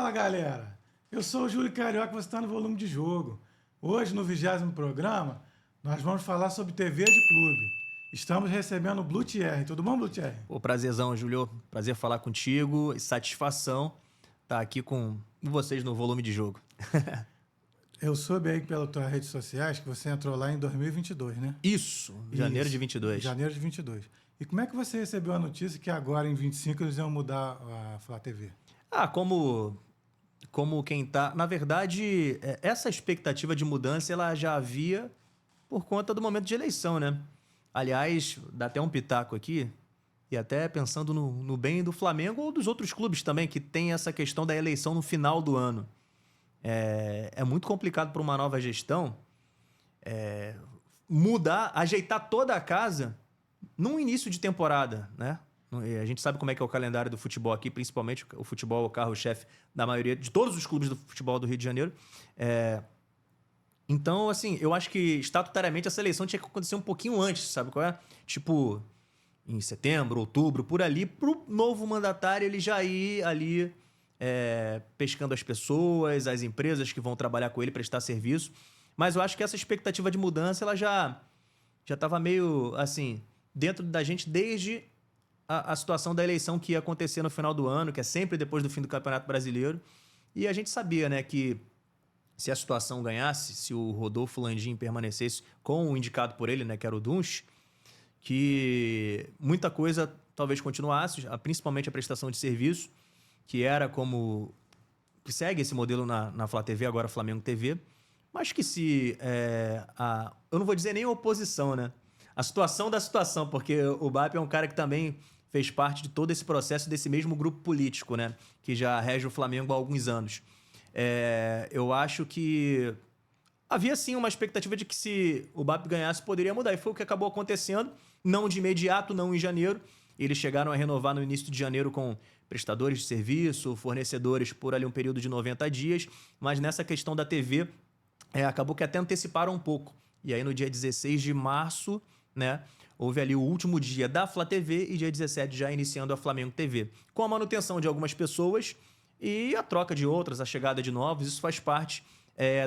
Fala, galera! Eu sou o Júlio Carioca, você está no Volume de Jogo. Hoje, no 20º programa, nós vamos falar sobre TV de clube. Estamos recebendo o Blue Thierry. Tudo bom, Blue Thierry? Pô, prazerzão, Júlio. Prazer falar contigo e satisfação estar aqui com vocês no Volume de Jogo. Eu soube aí pelas tuas redes sociais que você entrou lá em 2022, né? Isso, janeiro de 22. Janeiro de 22. E como é que você recebeu a notícia que agora, em 25, eles iam mudar a Flá TV? Como quem tá... Na verdade, essa expectativa de mudança, ela já havia por conta do momento de eleição, né? Aliás, dá até um pitaco aqui, e até pensando no bem do Flamengo ou dos outros clubes também, que tem essa questão da eleição no final do ano. É muito complicado para uma nova gestão mudar, ajeitar toda a casa num início de temporada, né? A gente sabe como é que é o calendário do futebol aqui, principalmente o futebol é o carro-chefe da maioria, de todos os clubes do futebol do Rio de Janeiro. Então, assim, eu acho que estatutariamente essa eleição tinha que acontecer um pouquinho antes, sabe qual é? Tipo, em setembro, outubro, por ali, pro novo mandatário ele já ir ali pescando as pessoas, as empresas que vão trabalhar com ele, prestar serviço. Mas eu acho que essa expectativa de mudança, ela já estava meio, assim, dentro da gente desde a situação da eleição que ia acontecer no final do ano, que é sempre depois do fim do Campeonato Brasileiro. E a gente sabia, né, que se a situação ganhasse, se o Rodolfo Landim permanecesse com o indicado por ele, né, que era o Dunch, que muita coisa talvez continuasse, principalmente a prestação de serviço, que era como... que segue esse modelo na Flá TV, agora Flamengo TV, mas que se... eu não vou dizer nem a oposição, né? A situação da situação, porque o BAP é um cara que também fez parte de todo esse processo desse mesmo grupo político, né? Que já rege o Flamengo há alguns anos. Eu acho que havia sim uma expectativa de que se o BAP ganhasse poderia mudar, e foi o que acabou acontecendo, não de imediato, não em janeiro. Eles chegaram a renovar no início de janeiro com prestadores de serviço, fornecedores por ali um período de 90 dias, mas nessa questão da TV acabou que até anteciparam um pouco. E aí no dia 16 de março, né, houve ali o último dia da Flá TV e dia 17 já iniciando a Flamengo TV, com a manutenção de algumas pessoas e a troca de outras, a chegada de novos. Isso faz parte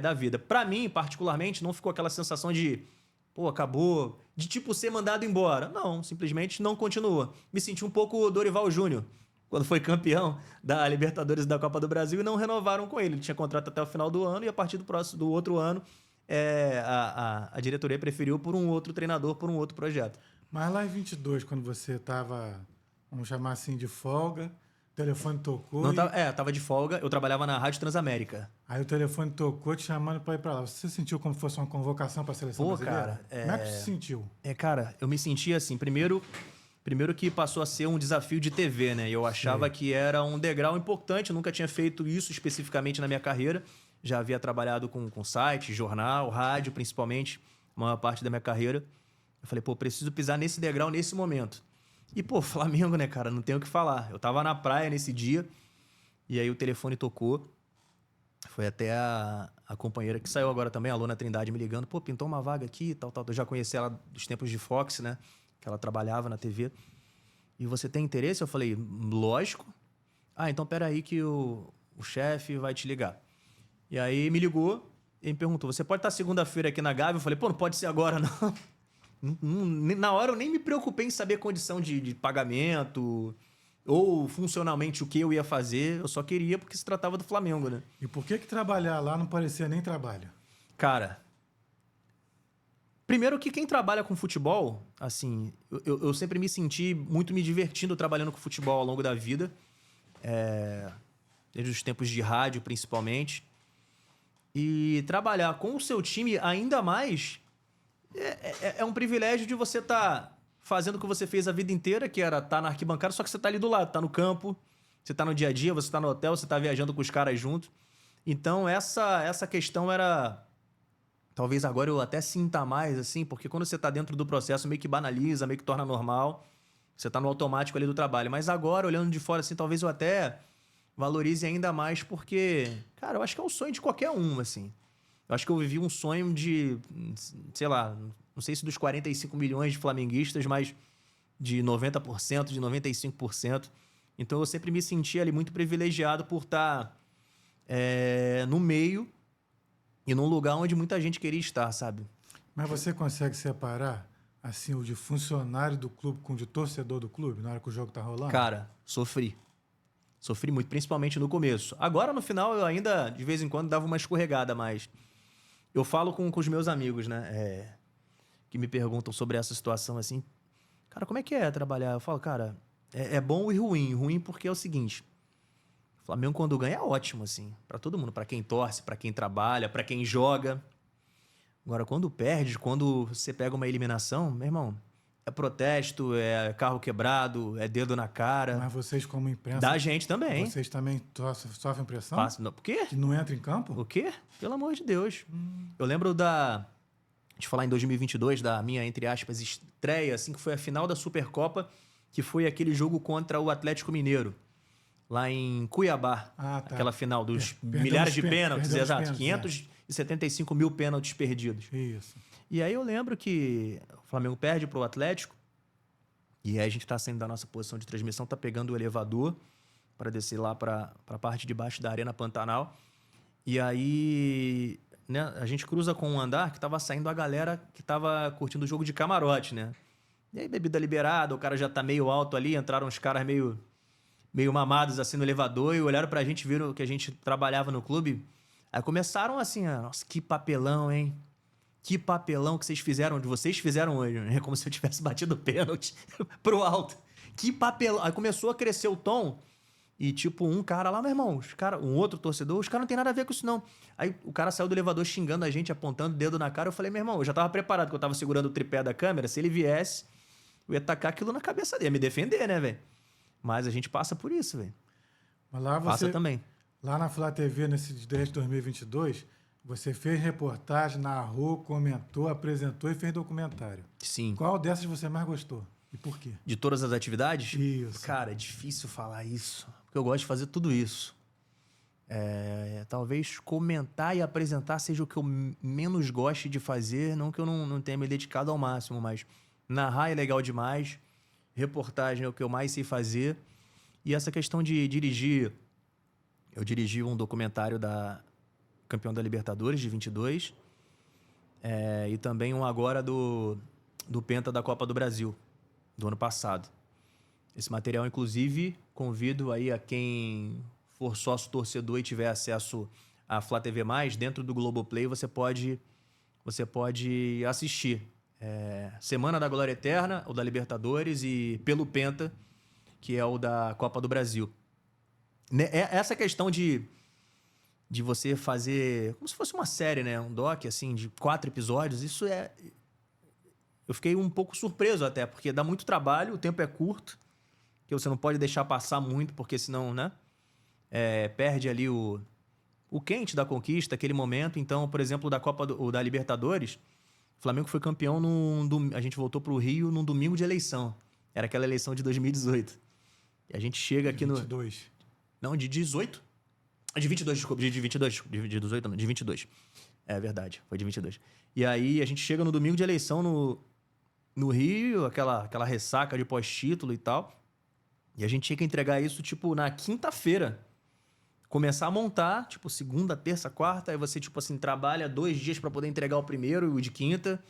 da vida. Para mim, particularmente, não ficou aquela sensação de, pô, acabou, de tipo ser mandado embora. Não, simplesmente não continua. Me senti um pouco Dorival Júnior, quando foi campeão da Libertadores e da Copa do Brasil, e não renovaram com ele. Ele tinha contrato até o final do ano, e a partir do outro ano, a diretoria preferiu por um outro treinador, por um outro projeto. Mas lá em 22, quando você estava, vamos chamar assim, de folga, o telefone tocou. Não, tava de folga, eu trabalhava na Rádio Transamérica. Aí o telefone tocou te chamando para ir para lá. Você sentiu como se fosse uma convocação para a seleção brasileira? Cara, como é que você se sentiu? Cara, eu me senti assim, primeiro que passou a ser um desafio de TV, né? Eu achava que era um degrau importante, eu nunca tinha feito isso especificamente na minha carreira. Já havia trabalhado com site, jornal, rádio, principalmente, a maior parte da minha carreira. Eu falei, pô, preciso pisar nesse degrau nesse momento. E, pô, Flamengo, né, cara? Não tenho o que falar. Eu tava na praia nesse dia, e aí o telefone tocou. Foi até a companheira que saiu agora também, a Lona Trindade, me ligando. Pô, pintou uma vaga aqui e tal. Eu já conheci ela dos tempos de Fox, né? Que ela trabalhava na TV. E você tem interesse? Eu falei, lógico. Então peraí que o chefe vai te ligar. E aí me ligou e me perguntou, você pode estar segunda-feira aqui na Gávea? Eu falei, pô, não pode ser agora, não. Na hora eu nem me preocupei em saber a condição de pagamento ou funcionalmente o que eu ia fazer. Eu só queria porque se tratava do Flamengo, né? E por que trabalhar lá não parecia nem trabalho? Cara, primeiro que quem trabalha com futebol, assim, eu sempre me senti muito me divertindo trabalhando com futebol ao longo da vida. Desde os tempos de rádio, principalmente. E trabalhar com o seu time ainda mais é um privilégio de você estar fazendo o que você fez a vida inteira, que era estar na arquibancada, só que você está ali do lado, está no campo, você está no dia a dia, você está no hotel, você está viajando com os caras junto. Então essa questão era... Talvez agora eu até sinta mais, assim, porque quando você está dentro do processo meio que banaliza, meio que torna normal, você está no automático ali do trabalho. Mas agora, olhando de fora, assim, talvez eu até valorize ainda mais, porque, cara, eu acho que é um sonho de qualquer um, assim. Eu acho que eu vivi um sonho de, sei lá, não sei se dos 45 milhões de flamenguistas, mas de 90%, de 95%. Então eu sempre me senti ali muito privilegiado por estar no meio e num lugar onde muita gente queria estar, sabe? Mas você consegue separar assim o de funcionário do clube com o de torcedor do clube na hora que o jogo tá rolando? Cara, sofri. Sofri muito, principalmente no começo. Agora, no final, eu ainda, de vez em quando, dava uma escorregada, mas eu falo com os meus amigos, né? Que me perguntam sobre essa situação, assim. Cara, como é que é trabalhar? Eu falo, cara, é bom e ruim. Ruim porque é o seguinte. O Flamengo, quando ganha, é ótimo, assim. Pra todo mundo. Pra quem torce, pra quem trabalha, pra quem joga. Agora, quando perde, quando você pega uma eliminação, meu irmão, é protesto, é carro quebrado, é dedo na cara. Mas vocês, como imprensa, Da gente também. vocês também sofrem pressão? Fácil. Não, por quê? Que não entra em campo? O quê? Pelo amor de Deus. Eu lembro de falar em 2022, da minha, entre aspas, estreia, assim, que foi a final da Supercopa, que foi aquele jogo contra o Atlético Mineiro, lá em Cuiabá. Ah, tá. Aquela final dos Perdemos milhares de pênaltis, pênaltis, perdemos exato. pênaltis, 575 mil pênaltis perdidos. Isso. E aí eu lembro que o Flamengo perde pro Atlético, e aí a gente tá saindo da nossa posição de transmissão, tá pegando o elevador para descer lá para a parte de baixo da Arena Pantanal. E aí, né, a gente cruza com um andar que tava saindo a galera que tava curtindo o jogo de camarote, né? E aí, bebida liberada, o cara já tá meio alto ali, entraram uns caras meio mamados assim no elevador e olharam pra gente, viram que a gente trabalhava no clube. Aí começaram assim, nossa, que papelão, hein? Que papelão que vocês fizeram hoje, né? Como se eu tivesse batido pênalti pro alto. Que papelão. Aí começou a crescer o tom e tipo, um cara lá, meu irmão, um outro torcedor, os caras não tem nada a ver com isso não. Aí o cara saiu do elevador xingando a gente, apontando o dedo na cara. Eu falei, meu irmão, eu já tava preparado, que eu tava segurando o tripé da câmera. Se ele viesse, eu ia tacar aquilo na cabeça dele, ia me defender, né, velho? Mas a gente passa por isso, velho. Mas lá Passa você, também. lá na Flá TV, nesse de 2022, você fez reportagem, narrou, comentou, apresentou e fez documentário. Sim. Qual dessas você mais gostou? E por quê? De todas as atividades? Isso. Cara, é difícil falar isso. Porque eu gosto de fazer tudo isso. Talvez comentar e apresentar seja o que eu menos goste de fazer. Não que eu não tenha me dedicado ao máximo, mas narrar é legal demais. Reportagem é o que eu mais sei fazer. E essa questão de dirigir... Eu dirigi um documentário da campeão da Libertadores, de 22. E também um agora do Penta da Copa do Brasil, do ano passado. Esse material, inclusive, convido aí a quem for sócio torcedor e tiver acesso à Flá TV+, dentro do Globoplay, você pode assistir. Semana da Glória Eterna, o da Libertadores, e Pelo Penta, que é o da Copa do Brasil. Essa questão de você fazer como se fosse uma série, né? Um doc, assim, de 4 episódios, isso eu fiquei um pouco surpreso até, porque dá muito trabalho, o tempo é curto, que você não pode deixar passar muito, porque senão, né? Perde ali o quente da conquista, aquele momento. Então, por exemplo, da Copa da Libertadores, o Flamengo foi campeão a gente voltou pro Rio num domingo de eleição. Era aquela eleição de 2018. E a gente chega aqui no... 22. Não, de 18. De 22, desculpa. De 22. De 18 não, de 22. É verdade, foi de 22. E aí a gente chega no domingo de eleição no Rio, aquela ressaca de pós-título e tal. E a gente tinha que entregar isso, tipo, na quinta-feira. Começar a montar, tipo, segunda, terça, quarta. Aí você, tipo assim, trabalha 2 dias pra poder entregar o primeiro e o de quinta.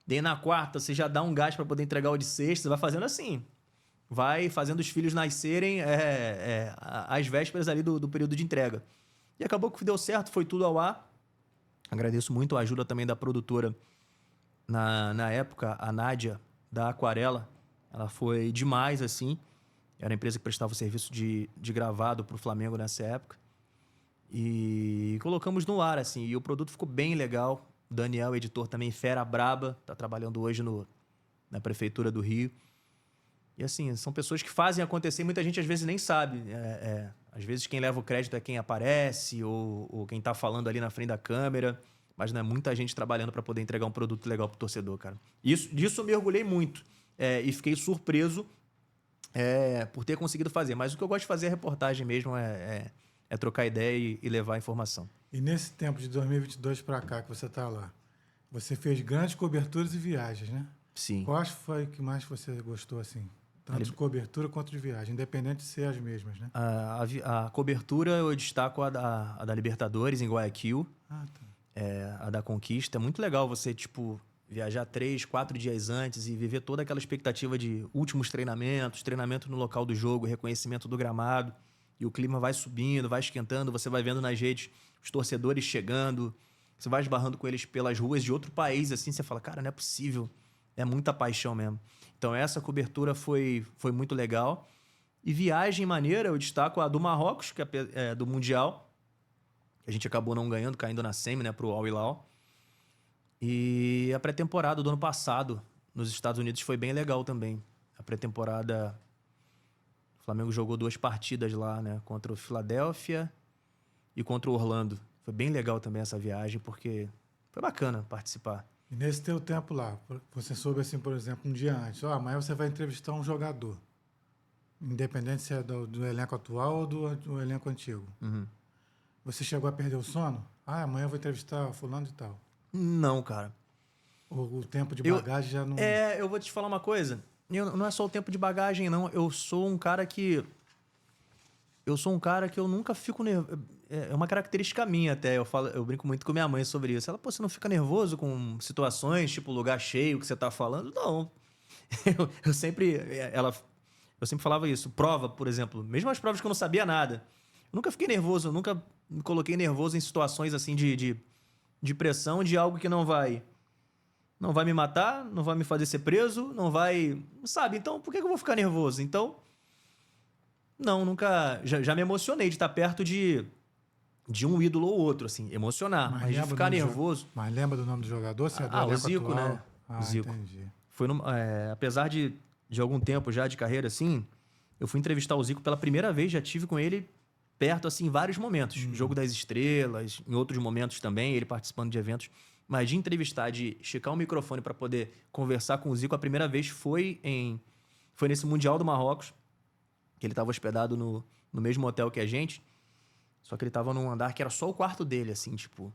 Daí na quarta você já dá um gás pra poder entregar o de sexta. Você vai fazendo assim. Vai fazendo os filhos nascerem às vésperas ali do período de entrega. E acabou que deu certo, foi tudo ao ar. Agradeço muito a ajuda também da produtora na época, a Nádia, da Aquarela. Ela foi demais, assim. Era a empresa que prestava o serviço de gravado pro Flamengo nessa época. E colocamos no ar, assim. E o produto ficou bem legal. O Daniel, editor também, fera braba. Tá trabalhando hoje na Prefeitura do Rio. E assim, são pessoas que fazem acontecer e muita gente às vezes nem sabe. Às vezes quem leva o crédito é quem aparece ou quem tá falando ali na frente da câmera. Mas não é muita gente trabalhando para poder entregar um produto legal pro torcedor, cara. Disso eu me orgulhei muito. E fiquei surpreso por ter conseguido fazer. Mas o que eu gosto de fazer é reportagem mesmo, é trocar ideia e levar a informação. E nesse tempo de 2022 para cá que você tá lá, você fez grandes coberturas e viagens, né? Sim. Qual foi que mais você gostou, assim? Tanto de cobertura quanto de viagem, independente de ser as mesmas, né? A cobertura eu destaco a da Libertadores em Guayaquil, Ah, tá. a da Conquista. É muito legal você, tipo, viajar 3, 4 dias antes e viver toda aquela expectativa de últimos treinamentos, treinamento no local do jogo, reconhecimento do gramado. E o clima vai subindo, vai esquentando, você vai vendo nas redes os torcedores chegando, você vai esbarrando com eles pelas ruas de outro país, assim, você fala, cara, não é possível. É muita paixão mesmo. Então essa cobertura foi muito legal. E viagem maneira, eu destaco a do Marrocos, que é do Mundial. A gente acabou não ganhando, caindo na semi, né, pro Al Hilal. E a pré-temporada do ano passado nos Estados Unidos foi bem legal também. A pré-temporada, o Flamengo jogou 2 partidas lá, né, contra o Philadelphia e contra o Orlando. Foi bem legal também essa viagem, porque foi bacana participar. E nesse teu tempo lá, você soube assim, por exemplo, um dia antes, amanhã você vai entrevistar um jogador, independente se é do elenco atual ou do elenco antigo. Uhum. Você chegou a perder o sono? Amanhã eu vou entrevistar fulano e tal. Não, cara. O tempo de bagagem já não... Eu vou te falar uma coisa. Não é só o tempo de bagagem, não. Eu sou um cara que eu nunca fico nervoso. É uma característica minha até. Eu brinco muito com minha mãe sobre isso. Ela, pô, você não fica nervoso com situações, tipo lugar cheio que você tá falando? Não. Eu sempre falava isso. Prova, por exemplo. Mesmo as provas que eu não sabia nada. Eu nunca fiquei nervoso. Eu nunca me coloquei nervoso em situações assim de pressão, de algo que não vai me matar, não vai me fazer ser preso, não vai... Sabe? Então, por que eu vou ficar nervoso? Então... Não, nunca... Já me emocionei de estar perto de um ídolo ou outro, assim. Emocionar, mas de ficar nervoso... Mas lembra do nome do jogador? Se é do o Zico, atual? né? O Zico. Entendi. Foi apesar de algum tempo já de carreira, assim, eu fui entrevistar o Zico pela primeira vez, já tive com ele perto, assim, em vários momentos. Jogo das Estrelas, em outros momentos também, ele participando de eventos. Mas de entrevistar, de esticar o microfone para poder conversar com o Zico, a primeira vez foi nesse Mundial do Marrocos, que ele estava hospedado no mesmo hotel que a gente, só que ele estava num andar que era só o quarto dele, assim, tipo.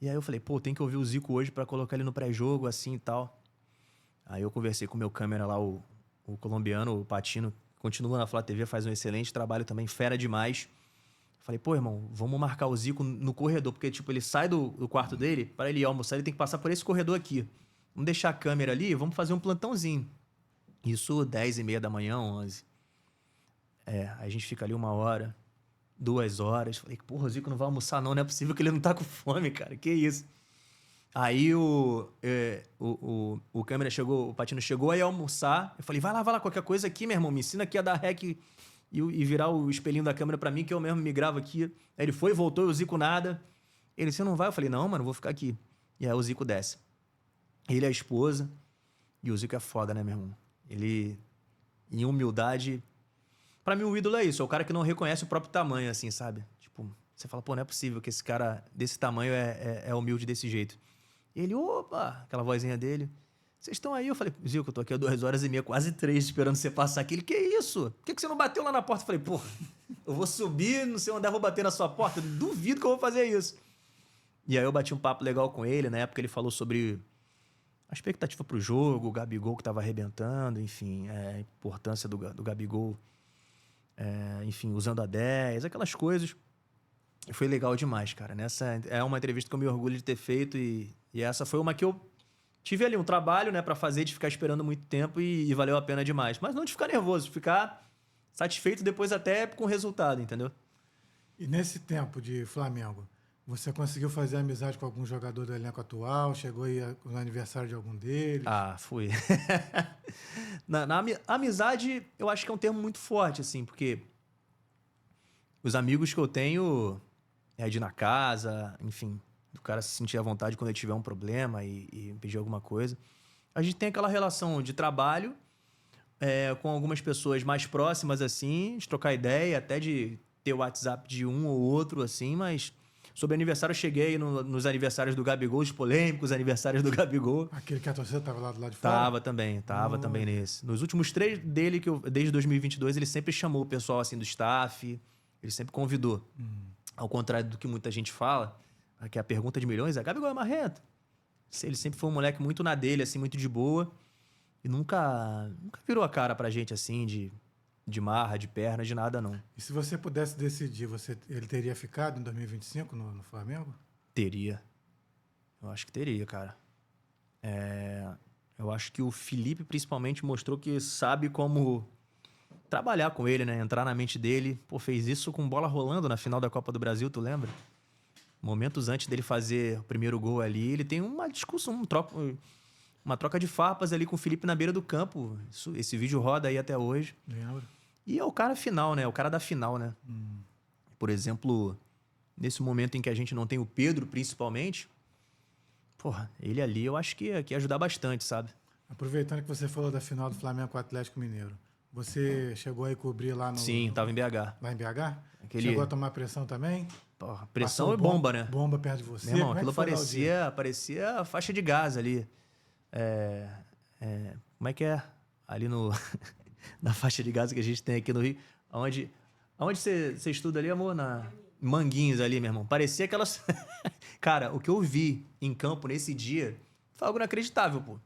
E aí eu falei, pô, tem que ouvir o Zico hoje para colocar ele no pré-jogo, assim e tal. Aí eu conversei com o meu câmera lá, o colombiano, o Patino, continua na Flá TV, faz um excelente trabalho também, fera demais. Falei, pô, irmão, vamos marcar o Zico no corredor, porque, tipo, ele sai do quarto dele, para ele ir almoçar, ele tem que passar por esse corredor aqui. Vamos deixar a câmera ali, vamos fazer um plantãozinho. Isso 10h30 da manhã, 11. Aí a gente fica ali 1 hora, 2 horas. Falei, porra, o Zico não vai almoçar não é possível que ele não tá com fome, cara, que isso. Aí o câmera chegou, o Patino chegou aí a almoçar. Eu falei, vai lá, qualquer coisa aqui, meu irmão, me ensina aqui a dar rec e virar o espelhinho da câmera pra mim, que eu mesmo me gravo aqui. Aí ele foi, voltou, e o Zico nada. Ele, você não vai? Eu falei, não, mano, vou ficar aqui. E aí o Zico desce. Ele é a esposa, e o Zico é foda, né, meu irmão? Ele, em humildade... Pra mim, o ídolo é isso, é o cara que não reconhece o próprio tamanho, assim, sabe? Tipo, você fala, pô, não é possível que esse cara desse tamanho é humilde desse jeito. E ele, opa, aquela vozinha dele. Vocês estão aí? Eu falei, Zico, eu tô aqui há 2h30, quase 3, esperando você passar aqui. Ele, que isso? Por que você não bateu lá na porta? Eu falei, pô, eu vou subir, não sei onde eu vou bater na sua porta. Duvido que eu vou fazer isso. E aí eu bati um papo legal com ele. Na época ele falou sobre a expectativa pro jogo, o Gabigol que tava arrebentando, enfim, a importância do Gabigol, enfim, usando a 10, aquelas coisas. E foi legal demais, cara. Nessa é uma entrevista que eu me orgulho de ter feito e essa foi uma que eu tive ali um trabalho, né, para fazer, de ficar esperando muito tempo e valeu a pena demais. Mas não de ficar nervoso, de ficar satisfeito depois até com o resultado, entendeu? E nesse tempo de Flamengo, você conseguiu fazer amizade com algum jogador do elenco atual? Chegou aí no aniversário de algum deles? Ah, fui. na amizade, eu acho que é um termo muito forte, assim, porque os amigos que eu tenho é de ir na casa, enfim, do cara se sentir à vontade quando ele tiver um problema e pedir alguma coisa. A gente tem aquela relação de trabalho com algumas pessoas mais próximas, assim, de trocar ideia, até de ter o WhatsApp de um ou outro, assim, mas sobre aniversário eu cheguei nos aniversários do Gabigol, os polêmicos aniversários do Gabigol. Aquele que a torcida tava lá do lado de fora? Tava também nesse. Nos últimos 3 dele, desde 2022, ele sempre chamou o pessoal, assim, do staff, ele sempre convidou. Ao contrário do que muita gente fala, que a pergunta de milhões é, Gabigol é marrento? Ele sempre foi um moleque muito na dele, assim, muito de boa. E nunca virou a cara pra gente assim, de marra, de perna, de nada, não. E se você pudesse decidir, ele teria ficado em 2025 no Flamengo? Teria. Eu acho que teria, cara. Eu acho que o Felipe, principalmente, mostrou que sabe como trabalhar com ele, né? Entrar na mente dele. Pô, fez isso com bola rolando na final da Copa do Brasil, tu lembra? Momentos antes dele fazer o primeiro gol ali, ele tem uma discussão, uma troca de farpas ali com o Felipe na beira do campo. Esse vídeo roda aí até hoje. Lembro. E é o cara final, né? O cara da final, né? Por exemplo, nesse momento em que a gente não tem o Pedro, principalmente, porra, ele ali eu acho que ia ajudar bastante, sabe? Aproveitando que você falou da final do Flamengo com o Atlético Mineiro, você chegou aí cobrir lá no... Sim, tava em BH. Lá em BH? Aquele- Chegou a tomar pressão também? Porra, pressão Passou e bomba, né? Bomba perto de você? Meu irmão, Como é que aquilo foi lá o dia? parecia a faixa de gás ali. Como é que é? Ali no na faixa de gás que a gente tem aqui no Rio. Aonde você estuda ali, amor? Na Manguinhos ali, meu irmão. Parecia aquelas... Cara, o que eu vi em campo nesse dia foi algo inacreditável, pô.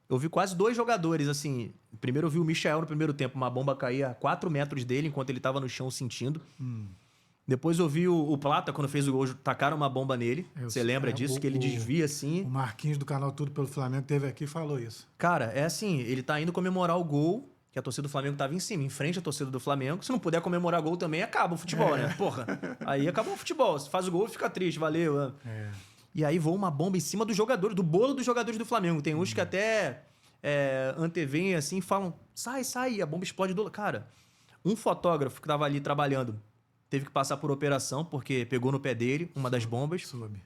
Eu vi quase 2 jogadores, assim. Primeiro eu vi o Michael no primeiro tempo, uma bomba cair a 4 metros dele enquanto ele tava no chão sentindo. Depois eu vi o Plata, quando fez o gol, tacaram uma bomba nele. Você lembra disso? Que ele desvia assim. O Marquinhos do canal Tudo pelo Flamengo teve aqui e falou isso. Cara, é assim, ele tá indo comemorar o gol, que a torcida do Flamengo tava em cima, em frente à torcida do Flamengo. Se não puder comemorar gol também, acaba o futebol, né? Porra, aí acabou o futebol. Se faz o gol, fica triste, valeu. E aí voa uma bomba em cima dos jogadores, do bolo dos jogadores do Flamengo. Tem uns que até anteveem assim e falam, sai, e a bomba explode do... Cara, um fotógrafo que tava ali trabalhando teve que passar por operação, porque pegou no pé dele uma das bombas. Soube.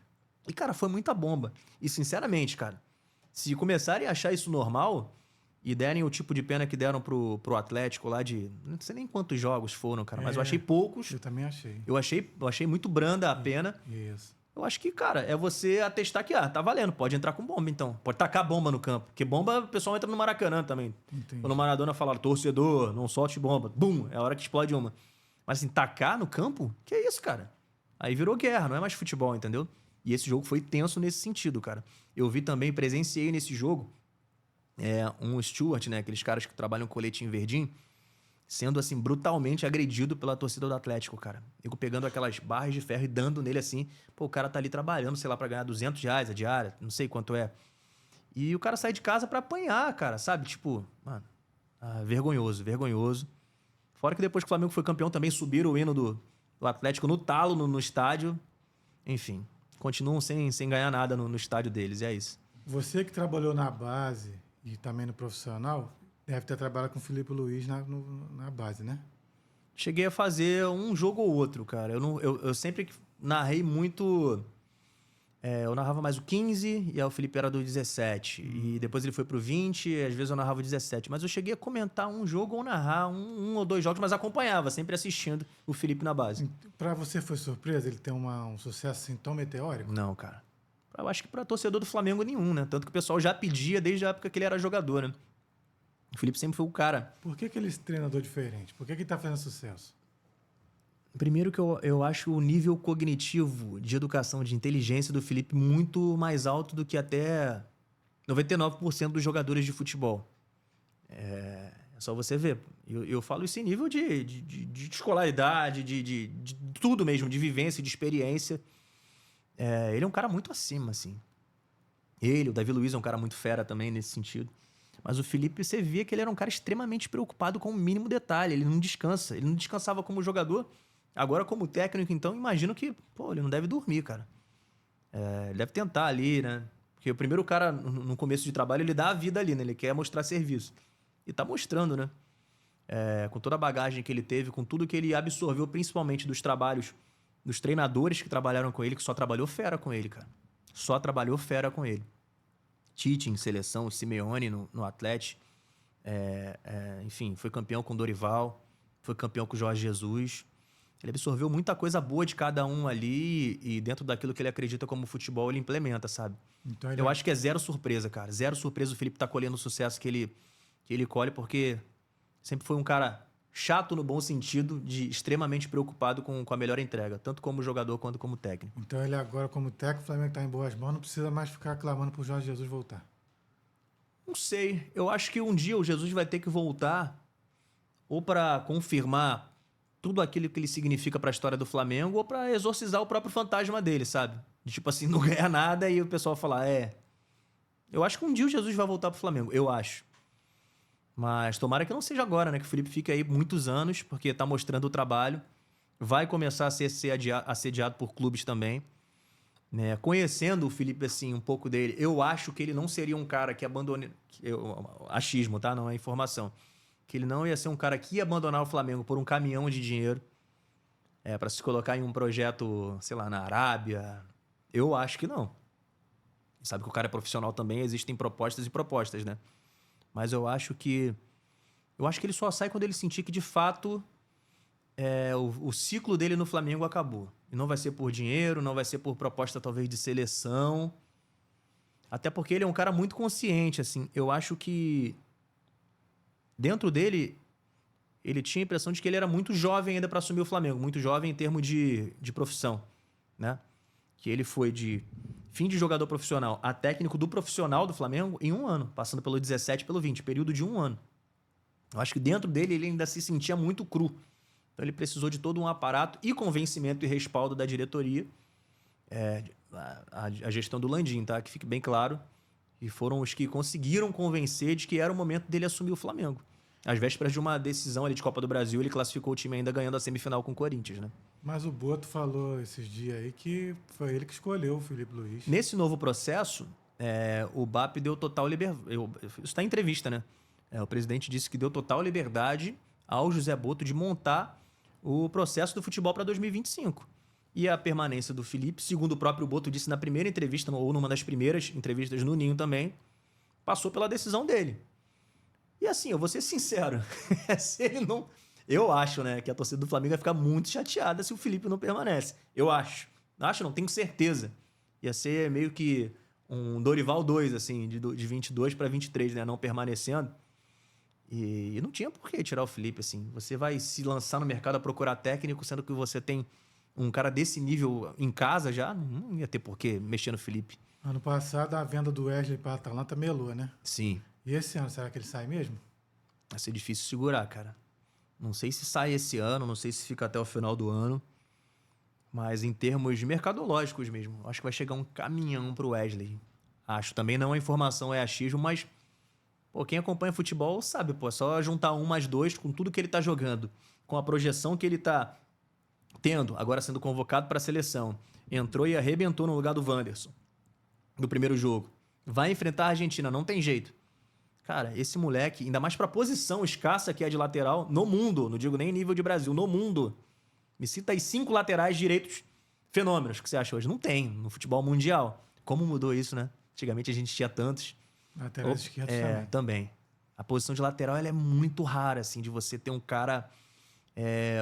E, cara, foi muita bomba. E, sinceramente, cara, se começarem a achar isso normal e derem o tipo de pena que deram pro Atlético lá de... Não sei nem quantos jogos foram, cara, mas eu achei poucos. Eu também achei. Eu achei muito branda a pena. Isso. Eu acho que, cara, é você atestar que, tá valendo, pode entrar com bomba, então. Pode tacar bomba no campo. Porque bomba, o pessoal entra no Maracanã também. Entendi. Quando o Maradona falaram, torcedor, não solte bomba. Bum, é a hora que explode uma. Mas assim, tacar no campo? Que é isso, cara? Aí virou guerra, não é mais futebol, entendeu? E esse jogo foi tenso nesse sentido, cara. Eu vi também, presenciei nesse jogo, um Stewart, né? Aqueles caras que trabalham com coletinho verdinho, sendo, assim, brutalmente agredido pela torcida do Atlético, cara. Eu pegando aquelas barras de ferro e dando nele assim. Pô, o cara tá ali trabalhando, sei lá, pra ganhar R$ 200 a diária, não sei quanto é. E o cara sai de casa pra apanhar, cara, sabe? Tipo, mano, vergonhoso, vergonhoso. Fora que depois que o Flamengo foi campeão também subiram o hino do Atlético no talo, no estádio. Enfim, continuam sem ganhar nada no estádio deles, e é isso. Você que trabalhou na base e também no profissional, deve ter trabalhado com o Felipe Luiz na base, né? Cheguei a fazer um jogo ou outro, cara. Eu sempre narrei muito... eu narrava mais o 15 e aí o Felipe era do 17. E depois ele foi pro 20 e às vezes eu narrava o 17. Mas eu cheguei a comentar um jogo ou narrar um ou 2 jogos, mas acompanhava, sempre assistindo o Felipe na base. Pra você foi surpresa ele ter um sucesso assim tão meteórico? Não, cara. Eu acho que pra torcedor do Flamengo nenhum, né? Tanto que o pessoal já pedia desde a época que ele era jogador, né? O Felipe sempre foi o cara. Por que ele é esse treinador diferente? Por que ele tá fazendo sucesso? Primeiro que eu acho o nível cognitivo de educação, de inteligência do Felipe muito mais alto do que até 99% dos jogadores de futebol. É só você ver. Eu falo isso em nível de escolaridade, de tudo mesmo, de vivência, de experiência. Ele é um cara muito acima, assim. O Davi Luiz é um cara muito fera também nesse sentido. Mas o Felipe, você via que ele era um cara extremamente preocupado com o mínimo detalhe. Ele não descansa. Ele não descansava como jogador. Agora, como técnico, então, imagino que, pô, ele não deve dormir, cara. Ele deve tentar ali, né? Porque o primeiro cara, no começo de trabalho, ele dá a vida ali, né? Ele quer mostrar serviço. E tá mostrando, né? Com toda a bagagem que ele teve, com tudo que ele absorveu, principalmente dos trabalhos dos treinadores que trabalharam com ele, que só trabalhou fera com ele, cara. Só trabalhou fera com ele. Tite em seleção, Simeone no Atlético. Enfim, foi campeão com Dorival, foi campeão com Jorge Jesus. Ele absorveu muita coisa boa de cada um ali e dentro daquilo que ele acredita como futebol, ele implementa, sabe? Então Eu acho que é zero surpresa, cara. Zero surpresa o Felipe tá colhendo o sucesso que ele colhe, porque sempre foi um cara chato no bom sentido, de extremamente preocupado com a melhor entrega, tanto como jogador quanto como técnico. Então ele agora, como técnico, o Flamengo tá em boas mãos, não precisa mais ficar clamando pro Jorge Jesus voltar. Não sei. Eu acho que um dia o Jesus vai ter que voltar ou para confirmar tudo aquilo que ele significa para a história do Flamengo ou para exorcizar o próprio fantasma dele, sabe? De tipo assim, não ganhar nada e o pessoal falar, eu acho que um dia o Jesus vai voltar pro Flamengo, eu acho. Mas tomara que não seja agora, né? Que o Felipe fique aí muitos anos, porque tá mostrando o trabalho. Vai começar a ser assediado por clubes também. Né? Conhecendo o Felipe, assim, um pouco dele, eu acho que ele não seria um cara que abandone... Achismo, tá? Não é informação. Que ele não ia ser um cara que ia abandonar o Flamengo por um caminhão de dinheiro para se colocar em um projeto, sei lá, na Arábia. Eu acho que não. Sabe que o cara é profissional também, existem propostas e propostas, né? Mas eu acho que ele só sai quando ele sentir que, de fato, o ciclo dele no Flamengo acabou. E não vai ser por dinheiro, não vai ser por proposta, talvez, de seleção. Até porque ele é um cara muito consciente, assim. Eu acho que dentro dele, ele tinha a impressão de que ele era muito jovem ainda para assumir o Flamengo. Muito jovem em termos de profissão, né? Que ele foi de fim de jogador profissional a técnico do profissional do Flamengo em 1 ano, passando pelo 17 e pelo 20, período de 1 ano. Eu acho que dentro dele ele ainda se sentia muito cru. Então ele precisou de todo um aparato e convencimento e respaldo da diretoria, a gestão do Landim, tá? Que fique bem claro. E foram os que conseguiram convencer de que era o momento dele assumir o Flamengo. Às vésperas de uma decisão ali de Copa do Brasil, ele classificou o time ainda ganhando a semifinal com o Corinthians, né? Mas o Boto falou esses dias aí que foi ele que escolheu o Felipe Luiz. Nesse novo processo, o BAP deu total liberdade. Isso está em entrevista, né? O presidente disse que deu total liberdade ao José Boto de montar o processo do futebol para 2025. E a permanência do Felipe, segundo o próprio Boto disse na primeira entrevista, ou numa das primeiras entrevistas no Ninho também, passou pela decisão dele. E assim, eu vou ser sincero, se ele não... Eu acho, né, que a torcida do Flamengo vai ficar muito chateada se o Felipe não permanece. Eu acho. Acho, não tenho certeza. Ia ser meio que um Dorival 2, assim, de 22 para 23, né, não permanecendo. E não tinha por que tirar o Felipe, assim. Você vai se lançar no mercado a procurar técnico, sendo que você tem um cara desse nível em casa já, não ia ter por que mexer no Felipe. Ano passado, a venda do Wesley para a Atalanta melou, né? Sim. E esse ano, será que ele sai mesmo? Vai ser difícil segurar, cara. Não sei se sai esse ano, não sei se fica até o final do ano. Mas em termos mercadológicos mesmo, acho que vai chegar um caminhão pro Wesley. Acho. Também não a informação é achismo, mas quem acompanha futebol sabe, é só juntar 1 mais 2 com tudo que ele tá jogando, com a projeção que ele tá tendo, agora sendo convocado para a seleção. Entrou e arrebentou no lugar do Wanderson no primeiro jogo. Vai enfrentar a Argentina, não tem jeito. Cara, esse moleque, ainda mais pra posição escassa que é de lateral no mundo, não digo nem nível de Brasil, no mundo. Me cita aí 5 laterais direitos fenômenos que você acha hoje. Não tem no futebol mundial. Como mudou isso, né? Antigamente a gente tinha tantos. Laterais esquerdos também. A posição de lateral ela é muito rara, assim, de você ter um cara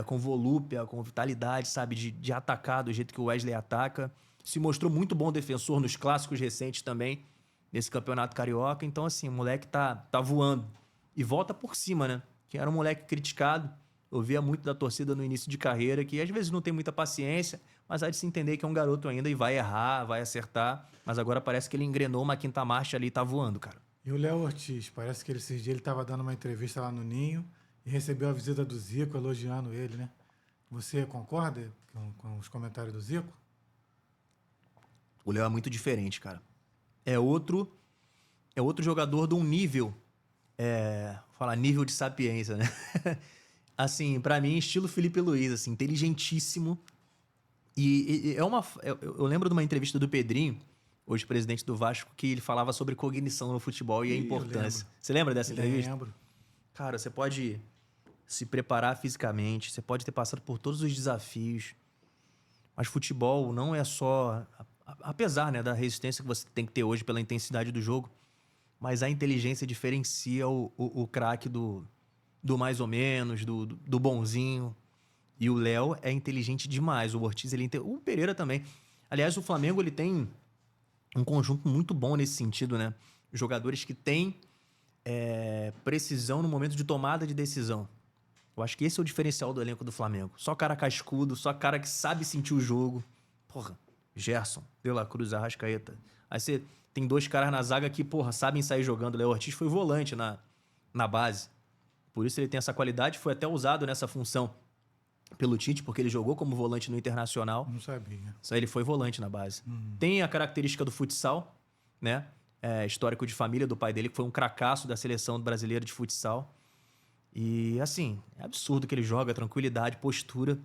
com volúpia, com vitalidade, sabe? De atacar do jeito que o Wesley ataca. Se mostrou muito bom defensor nos clássicos recentes também, nesse campeonato carioca. Então, assim, o moleque tá voando. E volta por cima, né? Que era um moleque criticado. Eu via muito da torcida no início de carreira, que às vezes não tem muita paciência, mas há de se entender que é um garoto ainda e vai errar, vai acertar. Mas agora parece que ele engrenou uma 5ª marcha ali e tá voando, cara. E o Léo Ortiz, parece que esses dias ele estava dando uma entrevista lá no Ninho e recebeu a visita do Zico, elogiando ele, né? Você concorda com os comentários do Zico? O Léo é muito diferente, cara. É outro jogador de um nível, falar nível de sapiência, né? Assim, pra mim, estilo Felipe Luiz, assim, inteligentíssimo. Eu lembro de uma entrevista do Pedrinho, hoje presidente do Vasco, que ele falava sobre cognição no futebol e a importância. Você lembra dessa entrevista? Lembro. Cara, você pode se preparar fisicamente, você pode ter passado por todos os desafios, mas futebol não é só... Apesar, né, da resistência que você tem que ter hoje pela intensidade do jogo, mas a inteligência diferencia o craque do mais ou menos, do bonzinho. E o Léo é inteligente demais. O Ortiz, o Pereira também. Aliás, o Flamengo ele tem um conjunto muito bom nesse sentido, né? Jogadores que têm precisão no momento de tomada de decisão. Eu acho que esse é o diferencial do elenco do Flamengo. Só cara cascudo, só cara que sabe sentir o jogo. Porra, Gerson, De La Cruz, Arrascaeta. Aí você tem 2 caras na zaga que, porra, sabem sair jogando. O Léo Ortiz foi volante na base. Por isso ele tem essa qualidade. Foi até usado nessa função pelo Tite, porque ele jogou como volante no Internacional. Não sabia. Só ele foi volante na base. Tem a característica do futsal, né? Histórico de família do pai dele, que foi um cracaço da seleção brasileira de futsal. E, assim, é absurdo que ele joga, tranquilidade, postura.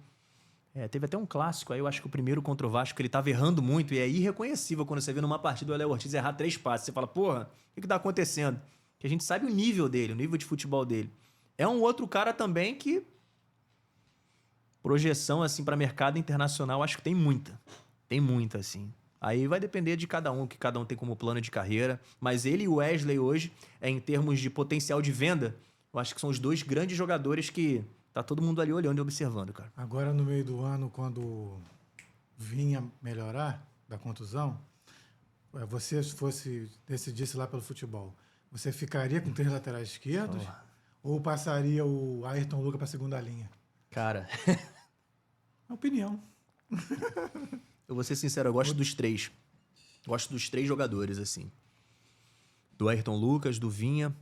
Teve até um clássico aí, eu acho que o primeiro contra o Vasco, que ele tava errando muito, e é irreconhecível quando você vê numa partida o Léo Ortiz errar 3 passes. Você fala, porra, o que tá acontecendo? Que a gente sabe o nível dele, o nível de futebol dele. É um outro cara também que... Projeção, assim, para mercado internacional, acho que tem muita. Tem muita, assim. Aí vai depender de cada um, o que cada um tem como plano de carreira. Mas ele e o Wesley hoje, em termos de potencial de venda, eu acho que são os 2 grandes jogadores que tá todo mundo ali olhando e observando, cara. Agora, no meio do ano, quando vinha melhorar da contusão, você decidisse lá pelo futebol, você ficaria com 3 laterais esquerdos ou passaria o Ayrton Lucas para a segunda linha? Cara, Opinião. eu vou ser sincero, eu gosto dos 3. Gosto dos 3 jogadores, assim. Do Ayrton Lucas, do Vinha,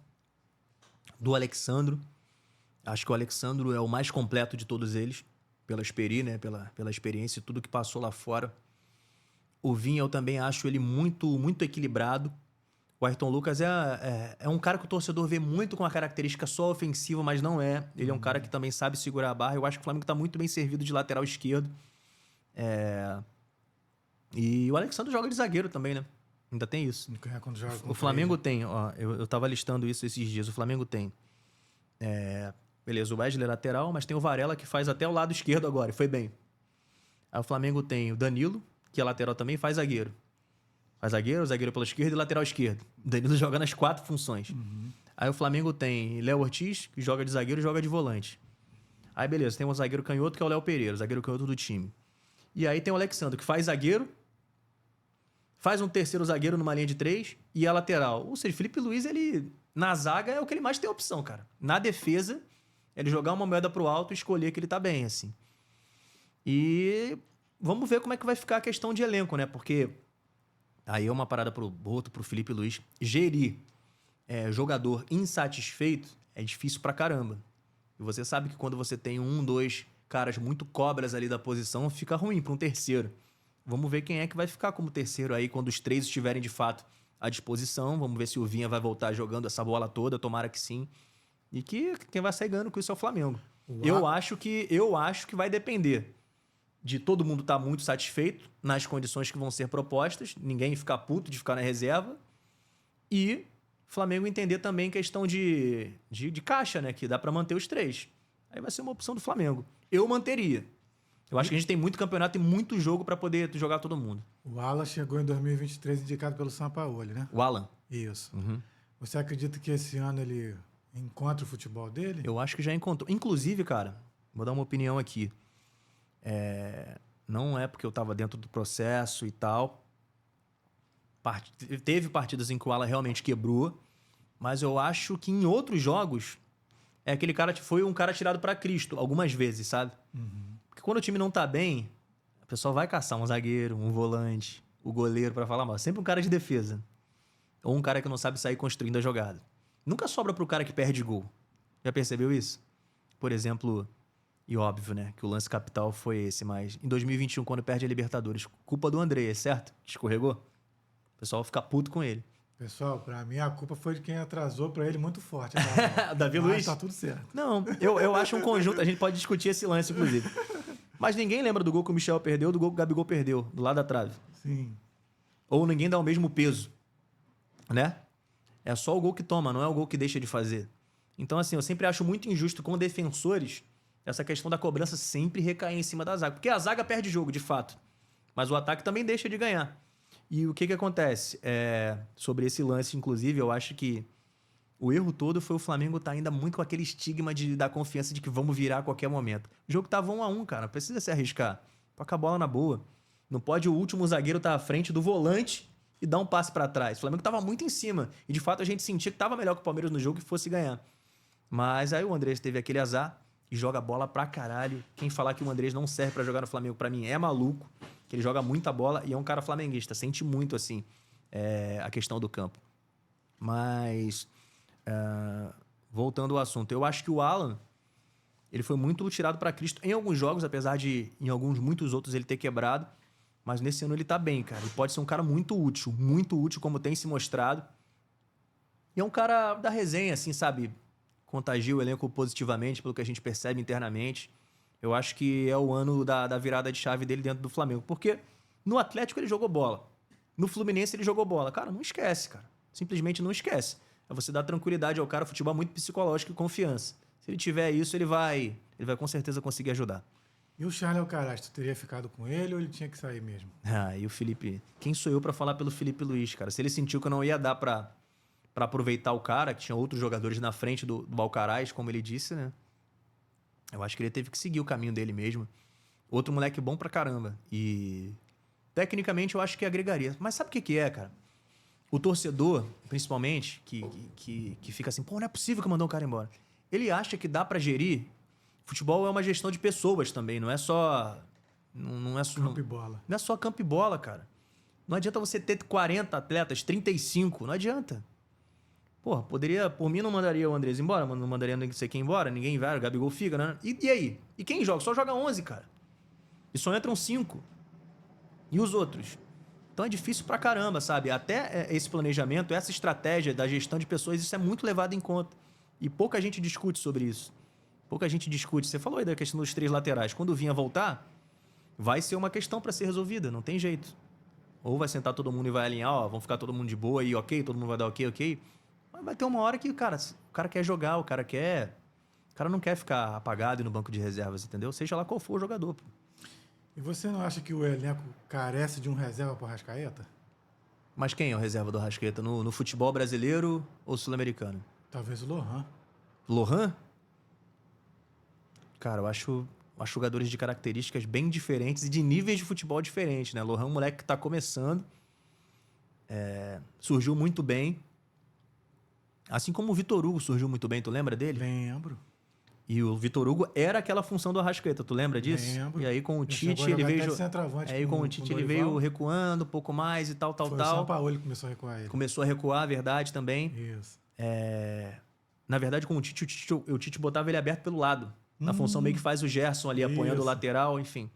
do Alexandro. Acho que o Alexandro é o mais completo de todos eles, pela experiência e tudo que passou lá fora. O Vinha, eu também acho ele muito, muito equilibrado. O Ayrton Lucas é um cara que o torcedor vê muito com a característica só ofensiva, mas não é. Ele é um cara que também sabe segurar a barra. Eu acho que o Flamengo está muito bem servido de lateral esquerdo. E o Alexandre joga de zagueiro também, né? Ainda tem isso. Quando joga com O Flamengo tem, ó, eu tava listando isso esses dias. O Flamengo tem. Beleza, o Wesley é lateral, mas tem o Varela que faz até o lado esquerdo agora, e foi bem. Aí o Flamengo tem o Danilo, que é lateral também, faz zagueiro. Faz zagueiro pela esquerda e lateral esquerdo. O Danilo joga nas 4 funções. Aí o Flamengo tem Léo Ortiz, que joga de zagueiro e joga de volante. Aí beleza, tem um zagueiro canhoto, que é o Léo Pereira, o zagueiro canhoto do time. E aí tem o Alexandre, que faz zagueiro, faz um terceiro zagueiro numa linha de 3 e é lateral. Ou seja, Felipe Luiz, ele na zaga é o que ele mais tem opção, cara. Na defesa, ele jogar uma moeda pro alto e escolher que ele tá bem, assim. E vamos ver como é que vai ficar a questão de elenco, né? Porque aí é uma parada pro Felipe Luiz. Gerir jogador insatisfeito é difícil pra caramba. E você sabe que quando você tem 1, 2 caras muito cobras ali da posição, fica ruim pra um terceiro. Vamos ver quem é que vai ficar como terceiro aí quando os 3 estiverem de fato à disposição. Vamos ver se o Vinha vai voltar jogando essa bola toda, tomara que sim. E que quem vai sair ganhando com isso é o Flamengo. Eu acho que vai depender de todo mundo estar muito satisfeito nas condições que vão ser propostas, ninguém ficar puto de ficar na reserva, e o Flamengo entender também questão de caixa, né? Que dá para manter os 3. Aí vai ser uma opção do Flamengo. Eu manteria. Eu acho que a gente tem muito campeonato e muito jogo para poder jogar todo mundo. O Alan chegou em 2023 indicado pelo Sampaoli, né? O Alan. Isso. Você acredita que esse ano ele encontra o futebol dele? Eu acho que já encontrou. Inclusive, cara, vou dar uma opinião aqui. Não é porque eu estava dentro do processo e tal. Teve partidas em que o Alan realmente quebrou, mas eu acho que em outros jogos aquele cara foi um cara tirado para Cristo algumas vezes, sabe? Porque quando o time não tá bem, o pessoal vai caçar um zagueiro, um volante, o goleiro para falar mal. Sempre um cara de defesa. Ou um cara que não sabe sair construindo a jogada. Nunca sobra pro cara que perde gol. Já percebeu isso? Por exemplo, e óbvio, né, que o lance capital foi esse, mas em 2021, quando perde a Libertadores, culpa do André, certo? Escorregou? O pessoal fica puto com ele. Pessoal, pra mim a culpa foi de quem atrasou pra ele muito forte. Davi Luiz? Tá tudo certo. Não, eu acho um conjunto, a gente pode discutir esse lance, inclusive. Mas ninguém lembra do gol que o Michel perdeu, do gol que o Gabigol perdeu, do lado da trave. Sim. Ou ninguém dá o mesmo peso, né? É só o gol que toma, não é o gol que deixa de fazer. Então, assim, eu sempre acho muito injusto com defensores essa questão da cobrança sempre recair em cima da zaga. Porque a zaga perde jogo, de fato. Mas o ataque também deixa de ganhar. E o que acontece? Sobre esse lance, inclusive, eu acho que o erro todo foi o Flamengo estar ainda muito com aquele estigma da confiança de que vamos virar a qualquer momento. O jogo tava 1-1, cara. Não precisa se arriscar. Toca a bola na boa. Não pode o último zagueiro estar à frente do volante e dar um passe para trás. O Flamengo tava muito em cima. E, de fato, a gente sentia que tava melhor que o Palmeiras no jogo e fosse ganhar. Mas aí o Andrés teve aquele azar e joga bola pra caralho. Quem falar que o Andrés não serve pra jogar no Flamengo, pra mim, é maluco. Que ele joga muita bola e é um cara flamenguista. Sente muito, assim, a questão do campo. Mas, voltando ao assunto, eu acho que o Alan, ele foi muito tirado para Cristo em alguns jogos, apesar de em muitos outros ele ter quebrado. Mas nesse ano ele tá bem, cara. Ele pode ser um cara muito útil, como tem se mostrado. E é um cara da resenha, assim, sabe? Contagia o elenco positivamente, pelo que a gente percebe internamente. Eu acho que é o ano da virada de chave dele dentro do Flamengo. Porque no Atlético ele jogou bola. No Fluminense ele jogou bola. Cara, não esquece, cara. Simplesmente não esquece. É você dar tranquilidade ao cara. Futebol é muito psicológico e confiança. Se ele tiver isso, ele vai com certeza conseguir ajudar. E o Charles Alcaraz, tu teria ficado com ele ou ele tinha que sair mesmo? E o Felipe... Quem sou eu pra falar pelo Felipe Luiz, cara? Se ele sentiu que eu não ia dar pra aproveitar o cara, que tinha outros jogadores na frente do Alcaraz, como ele disse, né? Eu acho que ele teve que seguir o caminho dele mesmo. Outro moleque bom pra caramba. E tecnicamente eu acho que agregaria. Mas sabe o que é, cara? O torcedor, principalmente, que fica assim, pô, não é possível que mandou um cara embora. Ele acha que dá pra gerir. Futebol é uma gestão de pessoas também, não é só... Não é só campo e bola. Não é só campo e bola, cara. Não adianta você ter 40 atletas, 35, não adianta. Porra, poderia... Por mim não mandaria o Andrés embora, não mandaria não sei quem embora, ninguém vai, o Gabigol fica, né? E aí? E quem joga? Só joga 11, cara. E só entram 5. E os outros? Então é difícil pra caramba, sabe? Até esse planejamento, essa estratégia da gestão de pessoas, isso é muito levado em conta. E pouca gente discute sobre isso. Pouca gente discute. Você falou aí da questão dos 3 laterais. Quando o Vinha voltar, vai ser uma questão para ser resolvida. Não tem jeito. Ou vai sentar todo mundo e vai alinhar, ó, vão ficar todo mundo de boa e ok, todo mundo vai dar ok. Mas vai ter uma hora que, o cara quer jogar, o cara não quer ficar apagado e no banco de reservas, entendeu? Seja lá qual for o jogador. Pô. E você não acha que o elenco carece de um reserva para o Arrascaeta? Mas quem é o reserva do Arrascaeta? No futebol brasileiro ou sul-americano? Talvez o Lohan. Lohan? Cara, eu acho jogadores de características bem diferentes e de níveis de futebol diferentes, né? Lohan é um moleque que tá começando. Surgiu muito bem. Assim como o Vitor Hugo surgiu muito bem, tu lembra dele? Lembro. E o Vitor Hugo era aquela função do Arrascaeta, tu lembra disso? Lembro. E aí com o Tite ele veio... Aí com o Tite ele veio recuando um pouco mais e tal. Foi o Sampaoli que começou a recuar ele. Começou a recuar, verdade, também. Isso. Na verdade, com o Tite botava ele aberto pelo lado. Na função meio que faz o Gerson ali, apoiando o lateral, enfim.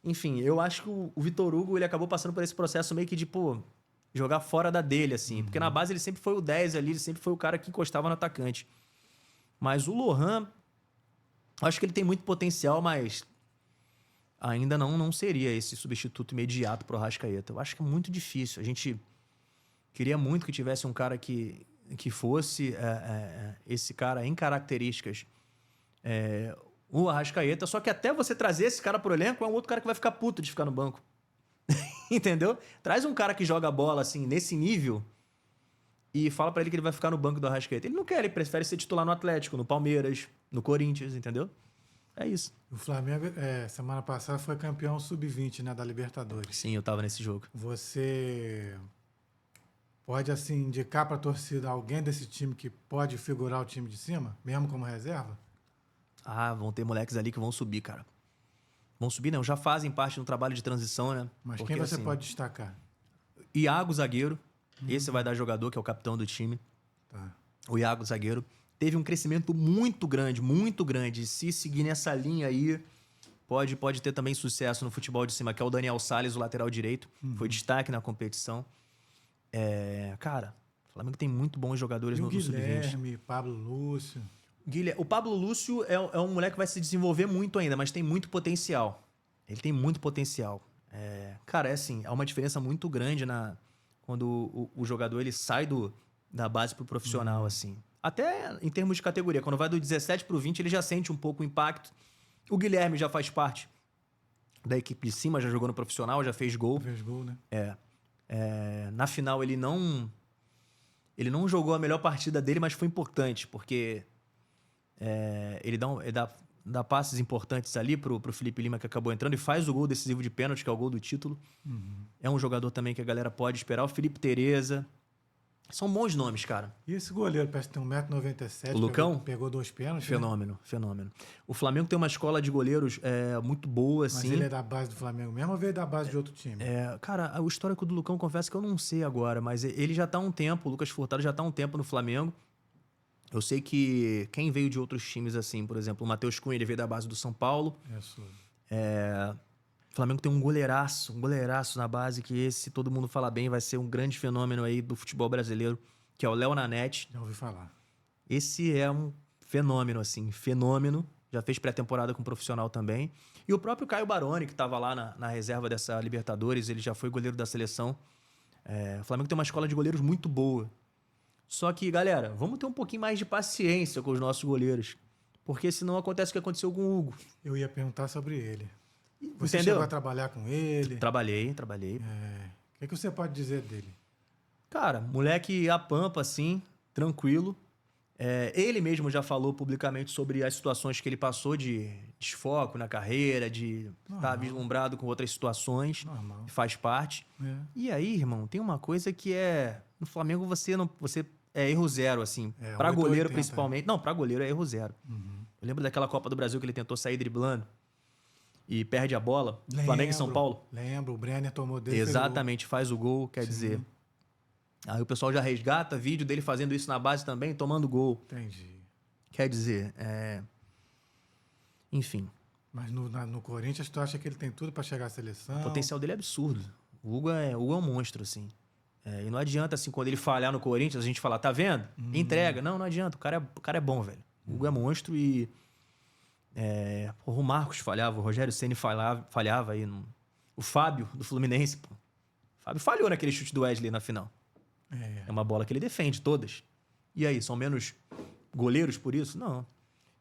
Enfim, eu acho que o Vitor Hugo ele acabou passando por esse processo meio que de, pô, jogar fora da dele, assim. Porque na base ele sempre foi o 10 ali, ele sempre foi o cara que encostava no atacante. Mas o Lohan, acho que ele tem muito potencial, mas ainda não seria esse substituto imediato pro Arrascaeta. Eu acho que é muito difícil. A gente queria muito que tivesse um cara que fosse esse cara em características... o Arrascaeta, só que até você trazer esse cara pro elenco é um outro cara que vai ficar puto de ficar no banco. Entendeu? Traz um cara que joga bola assim, nesse nível e fala pra ele que ele vai ficar no banco do Arrascaeta. Ele não quer, ele prefere ser titular no Atlético, no Palmeiras, no Corinthians, entendeu? É isso. O Flamengo, semana passada, foi campeão sub-20, né, da Libertadores. Sim, eu tava nesse jogo. Você pode, assim, indicar pra torcida alguém desse time que pode figurar o time de cima, mesmo como reserva? Vão ter moleques ali que vão subir, cara. Vão subir, não. Já fazem parte do trabalho de transição, né? Mas porque, quem você assim, pode destacar? Iago, zagueiro. Esse vai dar jogador, que é o capitão do time. Tá. O Iago, zagueiro. Teve um crescimento muito grande, muito grande. Se seguir nessa linha aí, pode ter também sucesso no futebol de cima, que é o Daniel Salles, o lateral direito. Foi destaque na competição. Cara, o Flamengo tem muito bons jogadores no sub-20. Guilherme, Pablo Lúcio... O Pablo Lúcio é um moleque que vai se desenvolver muito ainda, mas tem muito potencial. Ele tem muito potencial. Cara, assim, há uma diferença muito grande quando o jogador ele sai da base pro profissional, assim. Até em termos de categoria. Quando vai do 17 pro 20, ele já sente um pouco o impacto. O Guilherme já faz parte da equipe de cima, já jogou no profissional, já fez gol. Fez gol, né? Na final, ele não jogou a melhor partida dele, mas foi importante, porque... ele dá passes importantes ali pro Felipe Lima, que acabou entrando, e faz o gol decisivo de pênalti, que é o gol do título. É um jogador também que a galera pode esperar. O Felipe Tereza, São bons nomes, cara. E esse goleiro, parece que tem 1,97 m. O Lucão? Pegou 2 pênaltis. Fenômeno. O Flamengo tem uma escola de goleiros muito boa, Mas assim. ele é da base do Flamengo mesmo ou veio da base de outro time? Cara, o histórico do Lucão, confesso que eu não sei agora, mas ele já tá há um tempo, o Lucas Furtado já tá há um tempo no Flamengo. Eu sei que quem veio de outros times, assim, por exemplo, o Matheus Cunha, ele veio da base do São Paulo. Isso. O Flamengo tem um goleiraço na base, que esse, todo mundo fala bem, vai ser um grande fenômeno aí do futebol brasileiro, que é o Léo Nanete. Já ouvi falar. Esse é um fenômeno, assim, fenômeno. Já fez pré-temporada com profissional também. E o próprio Caio Baroni, que estava lá na reserva dessa Libertadores, ele já foi goleiro da seleção. O Flamengo tem uma escola de goleiros muito boa. Só que, galera, vamos ter um pouquinho mais de paciência com os nossos goleiros. Porque senão acontece o que aconteceu com o Hugo. Eu ia perguntar sobre ele. Você Entendeu? chegou a trabalhar com ele? Trabalhei. O que você pode dizer dele? Cara, moleque a pampa, assim, tranquilo. Ele mesmo já falou publicamente sobre as situações que ele passou de desfoco na carreira, de estar vislumbrado com outras situações. Normal. Faz parte. E aí, irmão, tem uma coisa que no Flamengo você é erro zero, assim. Pra 8 ou goleiro, 80. principalmente. Não, pra goleiro é erro zero. Uhum. Eu lembro daquela Copa do Brasil que ele tentou sair driblando e perde a bola. Flamengo e São Paulo. Lembro, o Brenner tomou dele. Exatamente, faz o gol, quer dizer. Aí o pessoal já resgata vídeo dele fazendo isso na base também, tomando gol. Entendi. Quer dizer, enfim. Mas no Corinthians, tu acha que ele tem tudo pra chegar à seleção? O potencial dele é absurdo. O Hugo é um monstro, assim. E não adianta, assim, quando ele falhar no Corinthians, a gente falar, tá vendo? Entrega. Não adianta. O cara é bom, velho. O Hugo é monstro e... o Marcos falhava, o Rogério Ceni falhava aí. O Fábio, do Fluminense, pô. O Fábio falhou naquele chute do Wesley na final. É uma bola que ele defende, todas. E aí, são menos goleiros por isso? Não.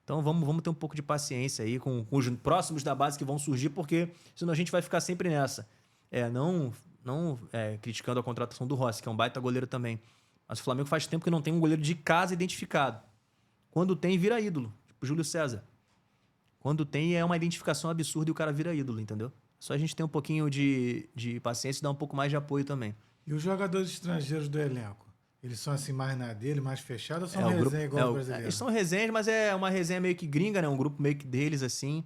Então vamos ter um pouco de paciência aí com os próximos da base que vão surgir, porque senão a gente vai ficar sempre nessa. Não criticando a contratação do Rossi, que é um baita goleiro também. Mas o Flamengo faz tempo que não tem um goleiro de casa identificado. Quando tem, vira ídolo. Tipo Júlio César. Quando tem, é uma identificação absurda e o cara vira ídolo, entendeu? Só a gente tem um pouquinho de paciência e dar um pouco mais de apoio também. E os jogadores estrangeiros do elenco? Eles são assim mais na dele, mais fechados, ou são o resenha grupo, igual os brasileiros? Eles são resenhas, mas é uma resenha meio que gringa, né? Um grupo meio que deles, assim.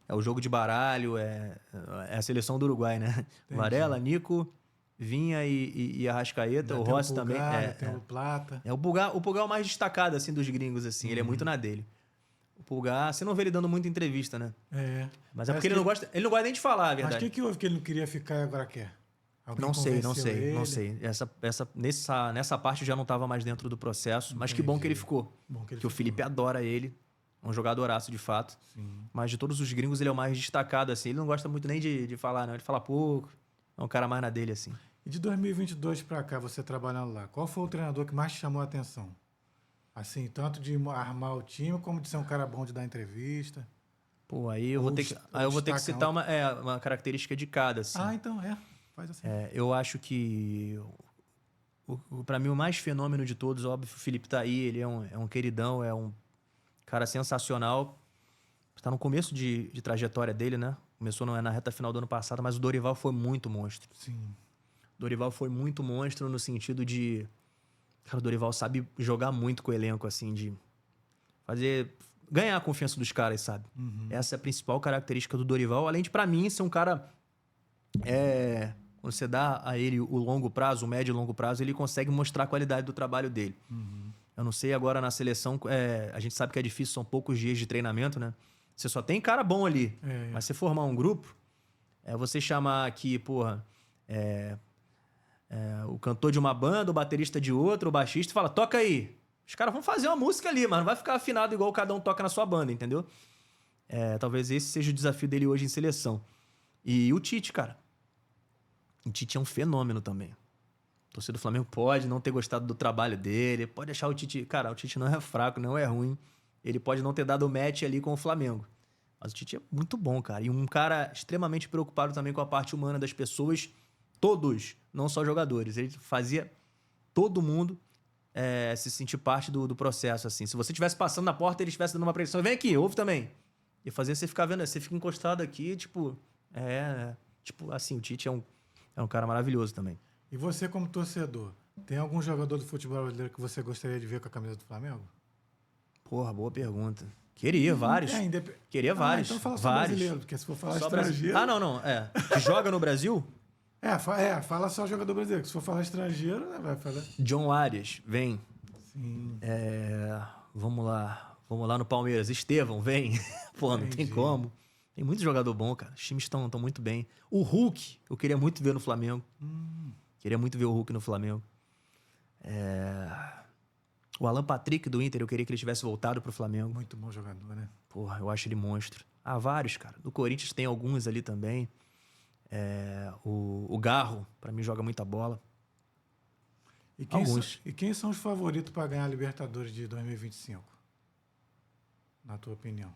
É o jogo de baralho, é a seleção do Uruguai, né? Entendi. Varela, Nico, Vinha e Arrascaeta. O Rossi também. Tem o Plata. O Pulgar é o mais destacado, assim, dos gringos, assim. Ele é muito na dele. O Pulgar, você não vê ele dando muita entrevista, né? Mas é porque ele não gosta nem de falar, a verdade. Mas o que houve que ele não queria ficar e agora quer? Alguém Não sei. convenceu ele? Nessa parte eu já não estava mais dentro do processo, mas que bom que ele ficou. O Felipe adora ele. É um jogadoraço, de fato. Sim. Mas de todos os gringos, ele é o mais destacado, assim. Ele não gosta muito nem de falar, não. Ele fala pouco. É um cara mais na dele, assim. E de 2022 para cá, você trabalhando lá, qual foi o treinador que mais te chamou a atenção? Assim, tanto de armar o time, como de ser um cara bom de dar entrevista? Pô, aí eu vou ter que citar uma característica de cada, assim. Então faz assim. Eu acho que, pra mim, o mais fenômeno de todos, óbvio, o Felipe tá aí, ele é um queridão, é um cara sensacional. Está no começo de trajetória dele, né? Começou na reta final do ano passado, mas o Dorival foi muito monstro. Sim. O Dorival foi muito monstro no sentido de... Cara, o Dorival sabe jogar muito com o elenco, assim, de ganhar a confiança dos caras, sabe? Uhum. Essa é a principal característica do Dorival, além de, pra mim, ser um cara... Quando você dá a ele o longo prazo, o médio e longo prazo, ele consegue mostrar a qualidade do trabalho dele. Uhum. Eu não sei agora na seleção, a gente sabe que é difícil, são poucos dias de treinamento, né? Você só tem cara bom ali. Mas você formar um grupo, você chamar aqui, porra, o cantor de uma banda, o baterista de outra, o baixista, e fala, toca aí. Os caras vão fazer uma música ali, mas não vai ficar afinado igual cada um toca na sua banda, entendeu? Talvez esse seja o desafio dele hoje em seleção. E o Tite, cara. O Tite é um fenômeno também. O torcedor do Flamengo pode não ter gostado do trabalho dele, pode achar o Tite... Cara, o Tite não é fraco, não é ruim. Ele pode não ter dado o match ali com o Flamengo. Mas o Tite é muito bom, cara. E um cara extremamente preocupado também com a parte humana das pessoas. Todos, não só jogadores. Ele fazia todo mundo se sentir parte do processo, assim. Se você estivesse passando na porta e ele estivesse dando uma pressão, vem aqui, ouve também. E fazia você ficar vendo, você fica encostado aqui, tipo... Tipo, assim, o Tite é um cara maravilhoso também. E você, como torcedor, Tem algum jogador do futebol brasileiro que você gostaria de ver com a camisa do Flamengo? Porra, boa pergunta. Queria vários. Queria vários. Então fala só vários. brasileiro, porque se for falar Só estrangeiro... Ah, não. Que joga no Brasil? Fala só jogador brasileiro. Se for falar estrangeiro, né, vai falar... John Arias, vem. Sim. Vamos lá no Palmeiras. Estevão, vem. Pô, não tem como. Tem muito jogador bom, cara. Os times estão muito bem. O Hulk, eu queria muito ver no Flamengo. Queria muito ver o Hulk no Flamengo. O Alan Patrick do Inter, eu queria que ele tivesse voltado pro Flamengo. Muito bom jogador, né? Porra, eu acho ele monstro. Ah, vários, cara. Do Corinthians tem alguns ali também. O Garro, pra mim, joga muita bola. E quem são os favoritos para ganhar a Libertadores de 2025? Na tua opinião?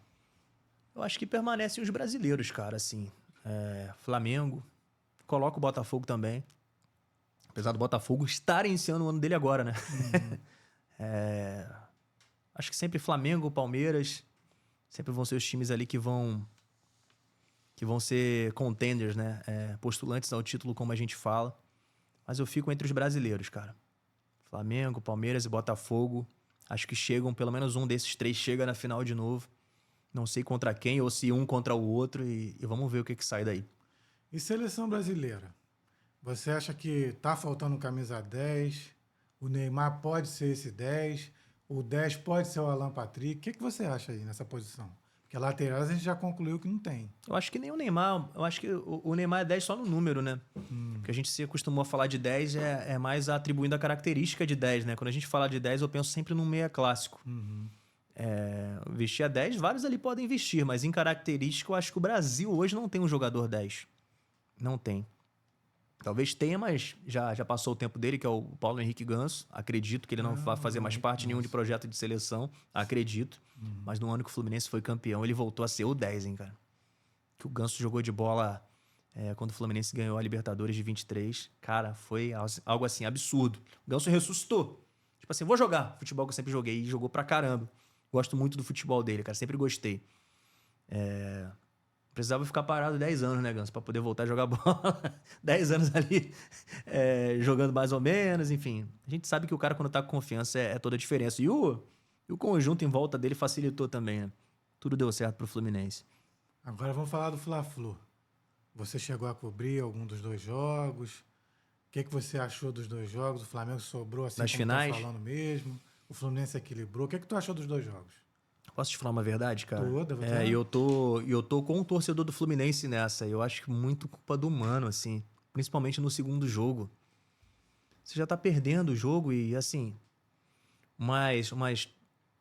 Eu acho que permanecem os brasileiros, cara, assim. Flamengo. Coloca o Botafogo também. Apesar do Botafogo estar iniciando o ano dele agora, né? Acho que sempre Flamengo, Palmeiras, sempre vão ser os times ali que vão ser contenders, né? Postulantes ao título, como a gente fala. Mas eu fico entre os brasileiros, cara. Flamengo, Palmeiras e Botafogo. Acho que chegam, pelo menos um desses três chega na final de novo. Não sei contra quem, ou se um contra o outro, e vamos ver o que sai daí. E seleção brasileira? Você acha que tá faltando camisa 10? O Neymar pode ser esse 10? O 10 pode ser o Alan Patrick? O que você acha aí nessa posição? Porque laterais a gente já concluiu que não tem. Eu acho que nem o Neymar. Eu acho que o Neymar é 10 só no número, né? Porque a gente se acostumou a falar de 10 é mais atribuindo a característica de 10, né? Quando a gente fala de 10, eu penso sempre num meia clássico. Vestir a 10, vários ali podem vestir, mas em característica eu acho que o Brasil hoje não tem um jogador 10. Não tem. Talvez tenha, mas já passou o tempo dele, que é o Paulo Henrique Ganso. Acredito que ele não vai fazer mais parte nenhum de projeto de seleção. Acredito. Mas no ano que o Fluminense foi campeão, ele voltou a ser o 10, hein, cara? Que o Ganso jogou de bola quando o Fluminense ganhou a Libertadores de 23. Cara, foi algo assim, absurdo. O Ganso ressuscitou. Tipo assim, vou jogar futebol que eu sempre joguei. E jogou pra caramba. Gosto muito do futebol dele, cara. Sempre gostei. Precisava ficar parado 10 anos, né, Ganso? Pra poder voltar a jogar bola. 10 anos ali jogando mais ou menos, enfim. A gente sabe que o cara, quando tá com confiança, é toda a diferença. E o conjunto em volta dele facilitou também, né? Tudo deu certo pro Fluminense. Agora vamos falar do Fla-Flu. Você chegou a cobrir algum dos dois jogos? O que você achou dos dois jogos? O Flamengo sobrou assim nas como finais? Tá falando mesmo? O Fluminense equilibrou. O que tu achou dos dois jogos? Posso te falar uma verdade, cara? Toda. E eu tô com o torcedor do Fluminense nessa. Eu acho que muito culpa do Mano, assim. Principalmente no segundo jogo. Você já tá perdendo o jogo e, assim... umas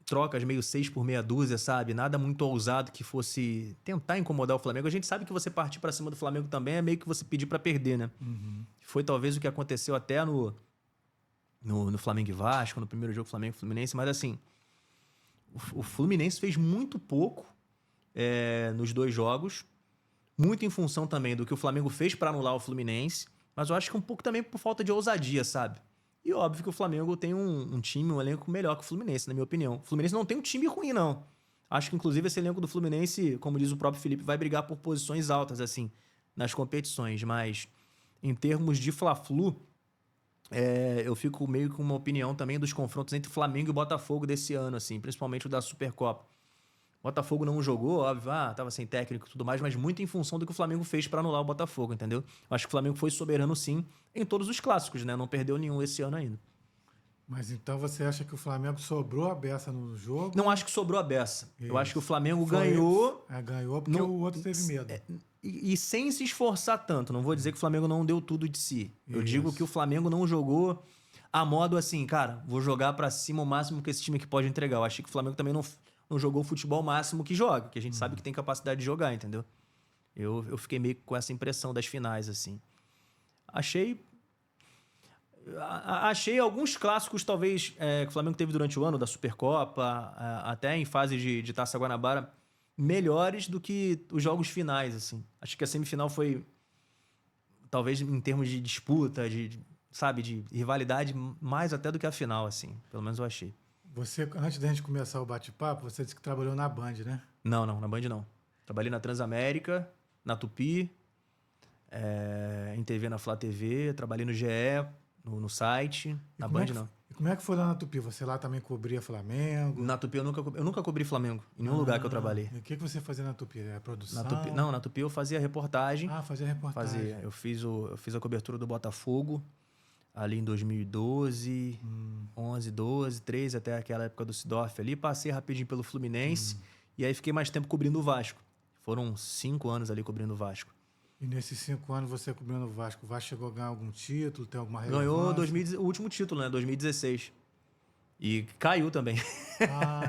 trocas meio 6 por meia dúzia, sabe? Nada muito ousado que fosse tentar incomodar o Flamengo. A gente sabe que você partir pra cima do Flamengo também é meio que você pedir pra perder, né? Foi talvez o que aconteceu até no Flamengo e Vasco, no primeiro jogo Flamengo e Fluminense. Mas, assim... O Fluminense fez muito pouco nos dois jogos, muito em função também do que o Flamengo fez para anular o Fluminense, mas eu acho que um pouco também por falta de ousadia, sabe? E óbvio que o Flamengo tem um time, um elenco melhor que o Fluminense, na minha opinião. O Fluminense não tem um time ruim, não. Acho que, inclusive, esse elenco do Fluminense, como diz o próprio Felipe, vai brigar por posições altas, assim, nas competições. Mas, em termos de Fla-Flu, eu fico meio com uma opinião também dos confrontos entre Flamengo e Botafogo desse ano, assim, principalmente o da Supercopa. Botafogo não jogou, óbvio, tava sem técnico e tudo mais, mas muito em função do que o Flamengo fez para anular o Botafogo, entendeu? Acho que o Flamengo foi soberano, sim, em todos os clássicos, né? Não perdeu nenhum esse ano ainda. Mas então você acha que o Flamengo sobrou a beça no jogo? Não acho que sobrou a beça. Isso. Eu acho que o Flamengo ganhou... Ganhou porque o outro teve medo. E sem se esforçar tanto. Não vou dizer que o Flamengo não deu tudo de si. Eu digo que o Flamengo não jogou a modo assim, cara, vou jogar pra cima o máximo que esse time aqui pode entregar. Eu achei que o Flamengo também não jogou o futebol máximo que joga, que a gente sabe que tem capacidade de jogar, entendeu? Eu fiquei meio com essa impressão das finais, assim. Achei alguns clássicos, talvez, que o Flamengo teve durante o ano, da Supercopa, até em fase de Taça Guanabara, melhores do que os jogos finais, assim. Acho que a semifinal foi, talvez em termos de disputa, de rivalidade, mais até do que a final, assim. Pelo menos eu achei. Você, antes da gente começar o bate-papo, você disse que trabalhou na Band, né? Não, na Band não. Trabalhei na Transamérica, na Tupi, em TV na Flá TV, trabalhei no GE, no site. Na como é Band, que- não. E como é que foi lá na Tupi? Você lá também cobria Flamengo? Na Tupi eu nunca cobri Flamengo, em nenhum lugar que eu trabalhei. E o que você fazia na Tupi? A produção? Na Tupi eu fazia reportagem. Fazia reportagem. Eu fiz a cobertura do Botafogo ali em 2012, 11, 12, 13, até aquela época do Sidorf ali. Passei rapidinho pelo Fluminense e aí fiquei mais tempo cobrindo o Vasco. Foram 5 anos ali cobrindo o Vasco. E nesses 5 anos você cobriu no Vasco, o Vasco chegou a ganhar algum título, tem alguma relevância? Ganhou o último título, né? 2016. E caiu também.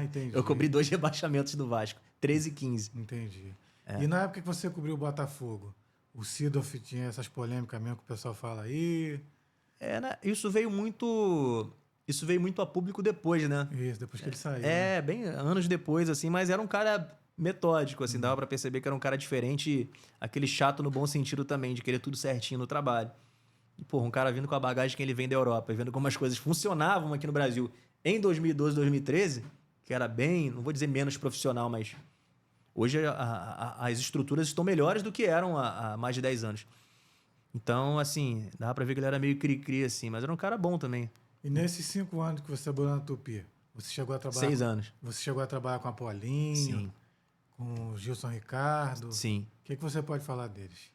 Entendi. Eu cobri 2 rebaixamentos do Vasco, 13 e 15. Entendi. E na época que você cobriu o Botafogo, o Sidorf tinha essas polêmicas mesmo que o pessoal fala aí? Isso veio muito a público depois, né? Isso, depois que ele saiu. né? Bem anos depois, assim, mas era um cara metódico, assim, dava pra perceber que era um cara diferente, aquele chato no bom sentido também, de querer tudo certinho no trabalho. E, porra, um cara vindo com a bagagem que ele vem da Europa e vendo como as coisas funcionavam aqui no Brasil em 2012, 2013, que era bem, não vou dizer menos profissional, mas hoje as estruturas estão melhores do que eram há mais de 10 anos. Então, assim, dava pra ver que ele era meio cri-cri, assim, mas era um cara bom também. E nesses 5 anos que você trabalhou na Tupi, você chegou a trabalhar... 6 anos. Você chegou a trabalhar com a Paulinho, Sim. com o Gilson Ricardo? Sim. O que você pode falar deles?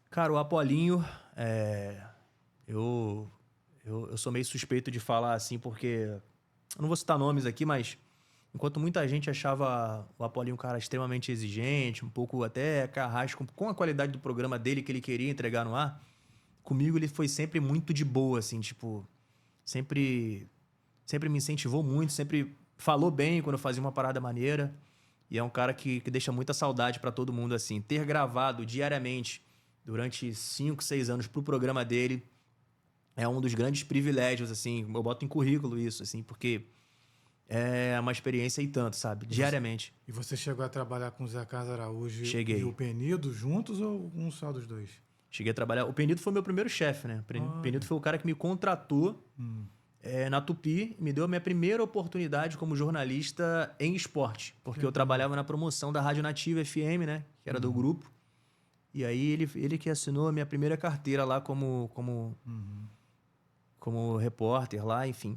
Cara, o Apolinho, eu sou meio suspeito de falar assim, porque eu não vou citar nomes aqui, mas enquanto muita gente achava o Apolinho um cara extremamente exigente, um pouco até carrasco com a qualidade do programa dele que ele queria entregar no ar, comigo ele foi sempre muito de boa, assim, tipo, sempre me incentivou muito, sempre falou bem quando eu fazia uma parada maneira. E é um cara que deixa muita saudade pra todo mundo, assim. Ter gravado diariamente durante 5, 6 anos pro programa dele é um dos grandes privilégios, assim. Eu boto em currículo isso, assim, porque é uma experiência e tanto, sabe? Diariamente. E você chegou a trabalhar com o Zé Carlos Araújo Cheguei. e o Penido juntos ou um só dos dois? Cheguei a trabalhar... O Penido foi meu primeiro chefe, né? O Penido foi o cara que me contratou na Tupi, me deu a minha primeira oportunidade como jornalista em esporte, porque eu trabalhava na promoção da Rádio Nativa FM, né? Que era do grupo. E aí ele que assinou a minha primeira carteira lá como repórter lá, enfim.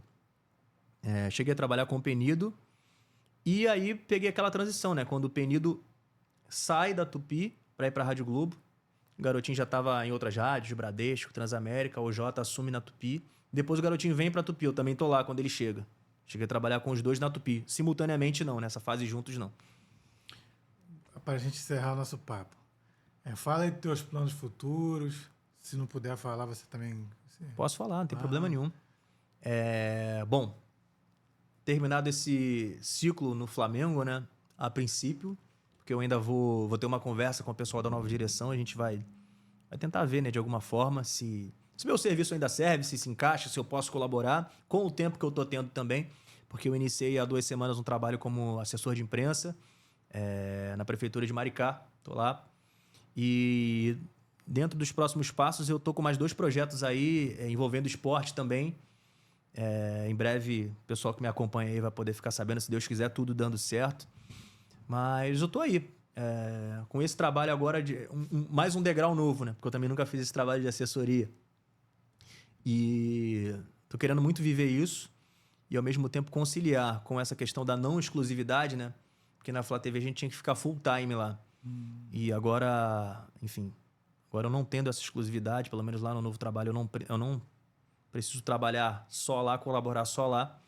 Cheguei a trabalhar com o Penido e aí peguei aquela transição, né? Quando o Penido sai da Tupi para ir para a Rádio Globo, o Garotinho já estava em outras rádios, Bradesco, Transamérica, o Jota assume na Tupi. Depois o Garotinho vem pra Tupi, eu também tô lá quando ele chega. Cheguei a trabalhar com os dois na Tupi. Simultaneamente não, nessa fase juntos não. Para a gente encerrar o nosso papo. Fala aí dos teus planos futuros. Se não puder falar, você também... Posso falar, não tem problema nenhum. Bom, terminado esse ciclo no Flamengo, né? A princípio, porque eu ainda vou ter uma conversa com o pessoal da nova direção, a gente vai tentar ver, né, de alguma forma, se meu serviço ainda serve, se encaixa, se eu posso colaborar com o tempo que eu tô tendo também, porque eu iniciei há 2 semanas um trabalho como assessor de imprensa na prefeitura de Maricá, tô lá. E dentro dos próximos passos eu tô com mais 2 projetos aí envolvendo esporte também. Em breve o pessoal que me acompanha aí vai poder ficar sabendo, se Deus quiser, tudo dando certo. Mas eu tô aí. Com esse trabalho agora, mais um degrau novo, né? Porque eu também nunca fiz esse trabalho de assessoria. E tô querendo muito viver isso e, ao mesmo tempo, conciliar com essa questão da não exclusividade, né? Porque na Flá TV a gente tinha que ficar full time lá. E agora, enfim, agora eu não tendo essa exclusividade, pelo menos lá no novo trabalho, eu não preciso trabalhar só lá, colaborar só lá.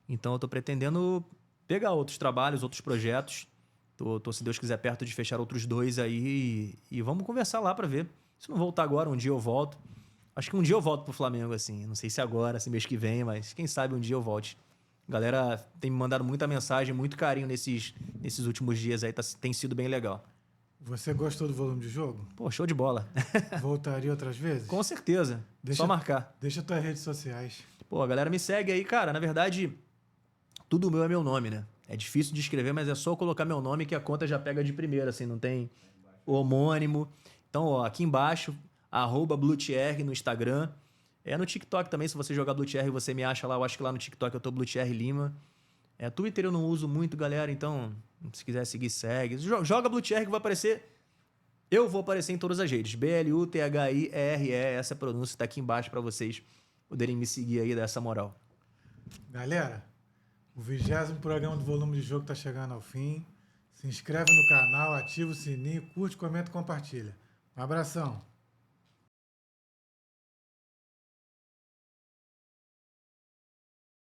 Então eu tô pretendendo pegar outros trabalhos, outros projetos. Tô, se Deus quiser, perto de fechar outros 2 aí e vamos conversar lá para ver. Se não voltar agora, um dia eu volto. Acho que um dia eu volto pro Flamengo, assim. Não sei se agora, se mês que vem, mas quem sabe um dia eu volte. A galera tem me mandado muita mensagem, muito carinho nesses últimos dias aí. Tem sido bem legal. Você gostou do volume de jogo? Pô, show de bola. Voltaria outras vezes? Com certeza. Só marcar. Deixa tuas redes sociais. Pô, a galera me segue aí. Cara, na verdade, tudo meu é meu nome, né? É difícil de escrever, mas é só eu colocar meu nome que a conta já pega de primeira, assim. Não tem o homônimo. Então, ó, aqui embaixo... @BlueTR no Instagram. No TikTok também, se você jogar BlueTR, você me acha lá. Eu acho que lá no TikTok eu tô BlueTR Lima. Twitter eu não uso muito, galera. Então, se quiser seguir, segue. Joga BlueTR que vai aparecer. Eu vou aparecer em todas as redes. BLUTHIERE. Essa pronúncia tá aqui embaixo para vocês poderem me seguir aí, dar essa moral. Galera, o 20º programa do Volume de Jogo está chegando ao fim. Se inscreve no canal, ativa o sininho, curte, comenta e compartilha. Um abração.